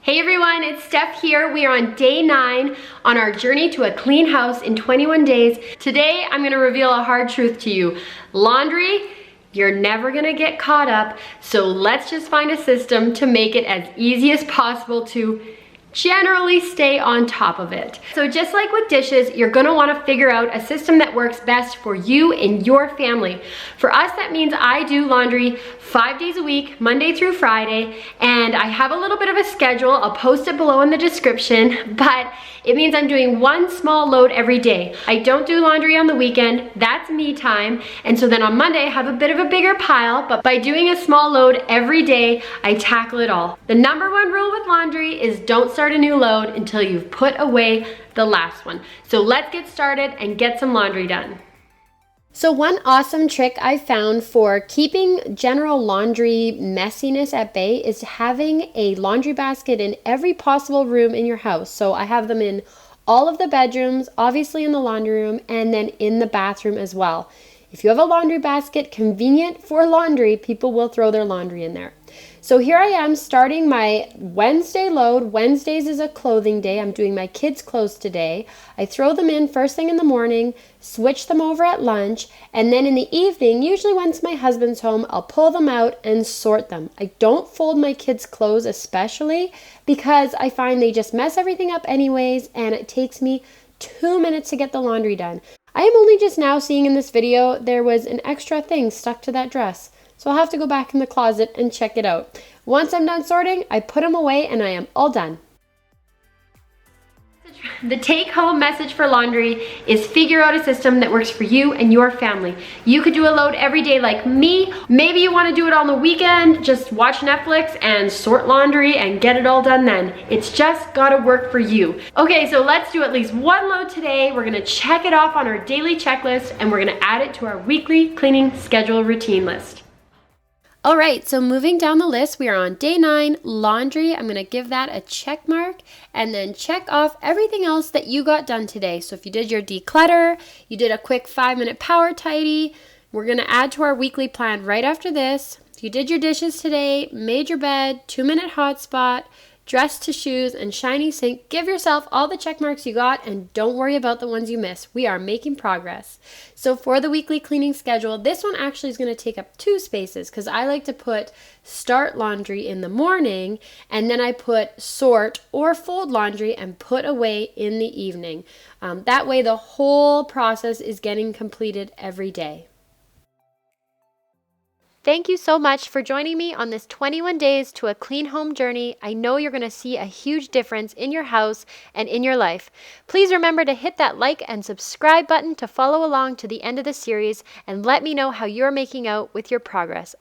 Hey everyone, it's Steph here. We are on day 9 on our journey to a clean house in 21 days. Today, I'm gonna reveal a hard truth to you. Laundry, you're never gonna get caught up, so let's just find a system to make it as easy as possible to generally stay on top of it. So just like with dishes, you're gonna wanna figure out a system that works best for you and your family. For us, that means I do laundry 5 days a week, Monday through Friday, and I have a little bit of a schedule. I'll post it below in the description, but it means I'm doing one small load every day. I don't do laundry on the weekend, that's me time, and so then on Monday I have a bit of a bigger pile, but by doing a small load every day, I tackle it all. The #1 rule with laundry is don't start a new load until you've put away the last one. So let's get started and get some laundry done. So one awesome trick I found for keeping general laundry messiness at bay is having a laundry basket in every possible room in your house. So I have them in all of the bedrooms, obviously in the laundry room, and then in the bathroom as well. If you have a laundry basket convenient for laundry, people will throw their laundry in there. So here I am starting my Wednesday load. Wednesdays is a clothing day. I'm doing my kids' clothes today. I throw them in first thing in the morning, switch them over at lunch, and then in the evening, usually once my husband's home, I'll pull them out and sort them. I don't fold my kids' clothes especially because I find they just mess everything up anyways, and it takes me 2 minutes to get the laundry done. I am only just now seeing in this video there was an extra thing stuck to that dress. So I'll have to go back in the closet and check it out. Once I'm done sorting, I put them away and I am all done. The take-home message for laundry is figure out a system that works for you and your family. You could do a load every day like me. Maybe you want to do it on the weekend, just watch Netflix and sort laundry and get it all done then. It's just gotta work for you. Okay, so let's do at least one load today. We're gonna check it off on our daily checklist and we're gonna add it to our weekly cleaning schedule routine list. All right, so moving down the list, we are on day 9, laundry. I'm gonna give that a check mark and then check off everything else that you got done today. So if you did your declutter, you did a quick 5-minute power tidy, we're gonna add to our weekly plan right after this. If you did your dishes today, made your bed, 2-minute hotspot, dress to shoes, and shiny sink, give yourself all the check marks you got and don't worry about the ones you missed. We are making progress. So for the weekly cleaning schedule, this one actually is going to take up 2 spaces because I like to put start laundry in the morning and then I put sort or fold laundry and put away in the evening. That way the whole process is getting completed every day. Thank you so much for joining me on this 21 days to a clean home journey. I know you're going to see a huge difference in your house and in your life. Please remember to hit that like and subscribe button to follow along to the end of the series and let me know how you're making out with your progress.